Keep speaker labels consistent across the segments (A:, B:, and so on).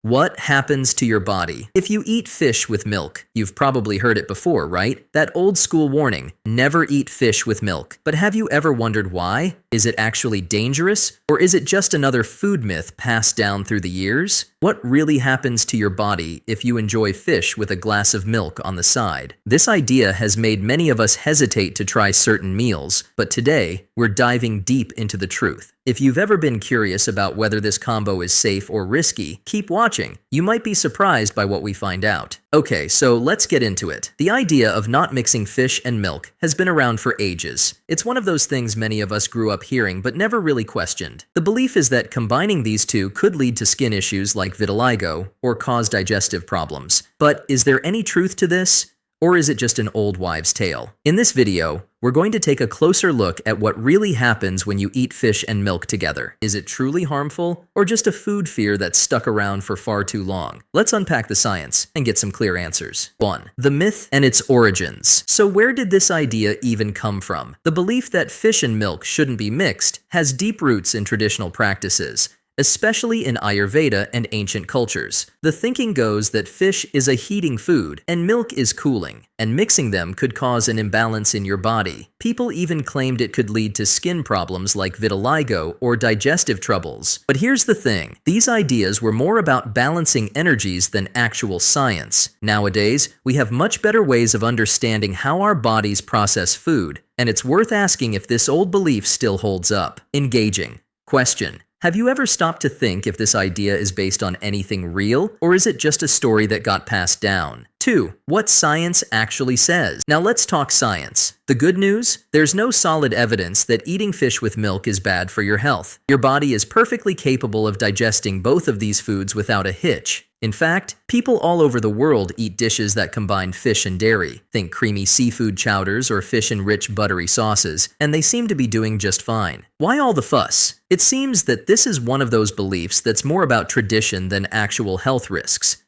A: What happens to your body? If you eat fish with milk, you've probably heard it before, right? That old school warning, never eat fish with milk. But have you ever wondered why? Is it actually dangerous? Or is it just another food myth passed down through the years? What really happens to your body if you enjoy fish with a glass of milk on the side? This idea has made many of us hesitate to try certain meals, but today, we're diving deep into the truth. If you've ever been curious about whether this combo is safe or risky, keep watching. You might be surprised by what we find out. Okay, so let's get into it. The idea of not mixing fish and milk has been around for ages. It's one of those things many of us grew up hearing but never really questioned. The belief is that combining these two could lead to skin issues like vitiligo or cause digestive problems. But is there any truth to this? Or is it just an old wives' tale? In this video, we're going to take a closer look at what really happens when you eat fish and milk together. Is it truly harmful, or just a food fear that's stuck around for far too long? Let's unpack the science and get some clear answers. 1. The myth and its origins. So where did this idea even come from? The belief that fish and milk shouldn't be mixed has deep roots in traditional practices, especially in Ayurveda and ancient cultures. The thinking goes that fish is a heating food and milk is cooling, and mixing them could cause an imbalance in your body. People even claimed it could lead to skin problems like vitiligo or digestive troubles. But here's the thing, these ideas were more about balancing energies than actual science. Nowadays, we have much better ways of understanding how our bodies process food, and it's worth asking if this old belief still holds up. Engaging. Question. Have you ever stopped to think if this idea is based on anything real, or is it just a story that got passed down? 2. What science actually says. Now let's talk science. The good news? There's no solid evidence that eating fish with milk is bad for your health. Your body is perfectly capable of digesting both of these foods without a hitch. In fact, people all over the world eat dishes that combine fish and dairy. Think creamy seafood chowders or fish in rich buttery sauces, and they seem to be doing just fine. Why all the fuss? It seems that this is one of those beliefs that's more about tradition than actual health risks.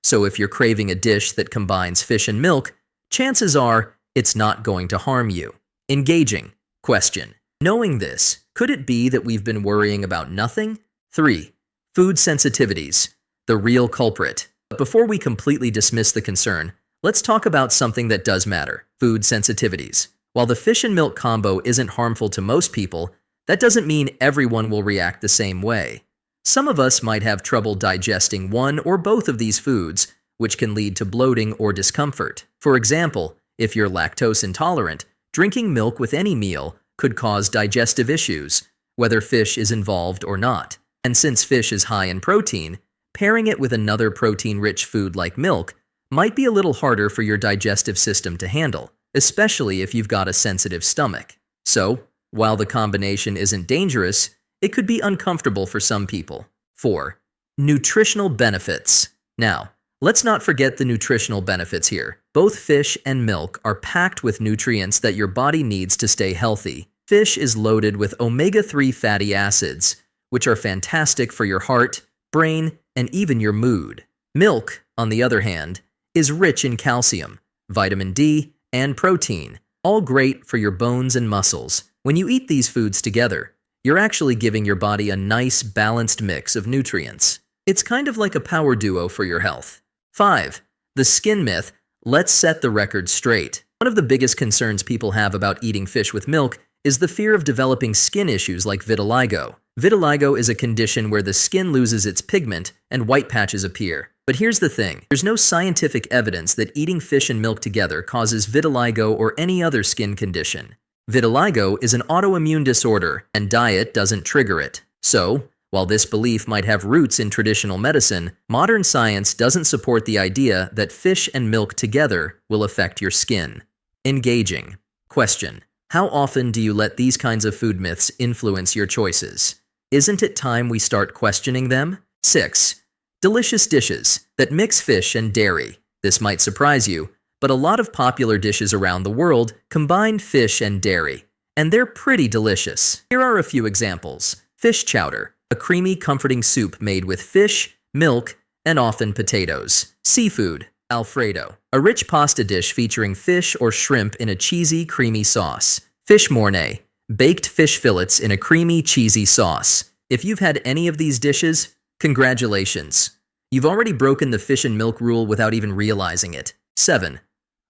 A: So if you're craving a dish that combines fish and milk, chances are it's not going to harm you. Engaging. Question. Knowing this, could it be that we've been worrying about nothing? 3. Food sensitivities. The real culprit. But before we completely dismiss the concern, let's talk about something that does matter. Food sensitivities. While the fish and milk combo isn't harmful to most people, that doesn't mean everyone will react the same way. Some of us might have trouble digesting one or both of these foods, which can lead to bloating or discomfort. For example, if you're lactose intolerant, drinking milk with any meal could cause digestive issues, whether fish is involved or not. And since fish is high in protein, pairing it with another protein-rich food like milk might be a little harder for your digestive system to handle, especially if you've got a sensitive stomach. So, while the combination isn't dangerous, it could be uncomfortable for some people. 4. Nutritional benefits. Now, let's not forget the nutritional benefits here. Both fish and milk are packed with nutrients that your body needs to stay healthy. Fish is loaded with omega-3 fatty acids, which are fantastic for your heart, brain, and even your mood. Milk, on the other hand, is rich in calcium, vitamin D, and protein, all great for your bones and muscles. When you eat these foods together, you're actually giving your body a nice, balanced mix of nutrients. It's kind of like a power duo for your health. 5. The skin myth. Let's set the record straight. One of the biggest concerns people have about eating fish with milk is the fear of developing skin issues like vitiligo. Vitiligo is a condition where the skin loses its pigment and white patches appear. But here's the thing, there's no scientific evidence that eating fish and milk together causes vitiligo or any other skin condition. Vitiligo is an autoimmune disorder, and diet doesn't trigger it. So, while this belief might have roots in traditional medicine, modern science doesn't support the idea that fish and milk together will affect your skin. Engaging. Question. How often do you let these kinds of food myths influence your choices? Isn't it time we start questioning them? 6. Delicious dishes that mix fish and dairy. This might surprise you, but a lot of popular dishes around the world combine fish and dairy, and they're pretty delicious. Here are a few examples. Fish chowder, a creamy, comforting soup made with fish, milk, and often potatoes. Seafood, Alfredo, a rich pasta dish featuring fish or shrimp in a cheesy, creamy sauce. Fish mornay, baked fish fillets in a creamy, cheesy sauce. If you've had any of these dishes, congratulations. You've already broken the fish and milk rule without even realizing it. 7.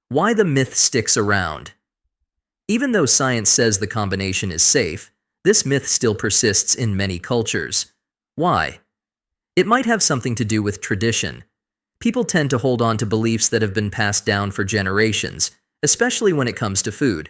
A: Why the myth sticks around. Even though science says the combination is safe, this myth still persists in many cultures. Why? It might have something to do with tradition. People tend to hold on to beliefs that have been passed down for generations, especially when it comes to food.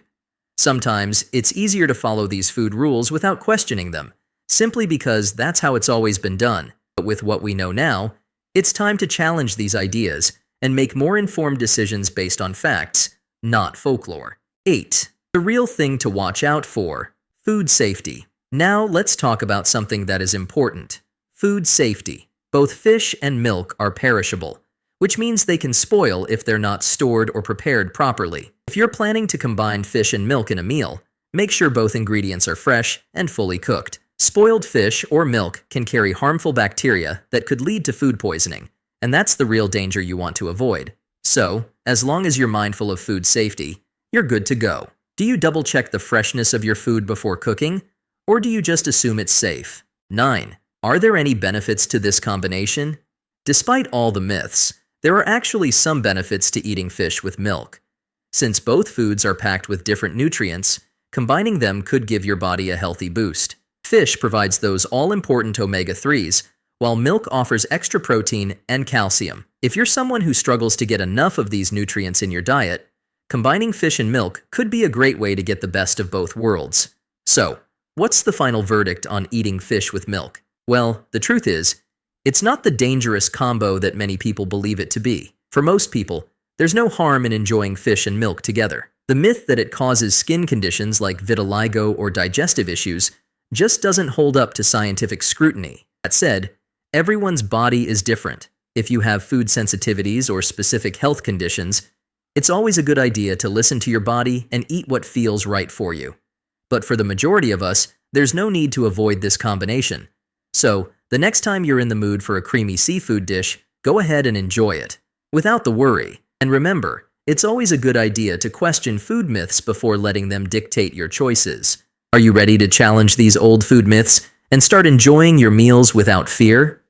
A: Sometimes, it's easier to follow these food rules without questioning them, simply because that's how it's always been done. But with what we know now, it's time to challenge these ideas and make more informed decisions based on facts, not folklore. 8. The real thing to watch out for. Food safety. Now let's talk about something that is important. Food safety. Both fish and milk are perishable, which means they can spoil if they're not stored or prepared properly. If you're planning to combine fish and milk in a meal, make sure both ingredients are fresh and fully cooked. Spoiled fish or milk can carry harmful bacteria that could lead to food poisoning, and that's the real danger you want to avoid. So, as long as you're mindful of food safety, you're good to go. Do you double-check the freshness of your food before cooking, or do you just assume it's safe? 9. Are there any benefits to this combination? Despite all the myths, there are actually some benefits to eating fish with milk. Since both foods are packed with different nutrients, combining them could give your body a healthy boost. Fish provides those all-important omega-3s, while milk offers extra protein and calcium. If you're someone who struggles to get enough of these nutrients in your diet, combining fish and milk could be a great way to get the best of both worlds. So, what's the final verdict on eating fish with milk? Well, the truth is, it's not the dangerous combo that many people believe it to be. For most people, there's no harm in enjoying fish and milk together. The myth that it causes skin conditions like vitiligo or digestive issues just doesn't hold up to scientific scrutiny. That said, everyone's body is different. If you have food sensitivities or specific health conditions, it's always a good idea to listen to your body and eat what feels right for you. But for the majority of us, there's no need to avoid this combination. So, the next time you're in the mood for a creamy seafood dish, go ahead and enjoy it, without the worry. And remember, it's always a good idea to question food myths before letting them dictate your choices. Are you ready to challenge these old food myths and start enjoying your meals without fear?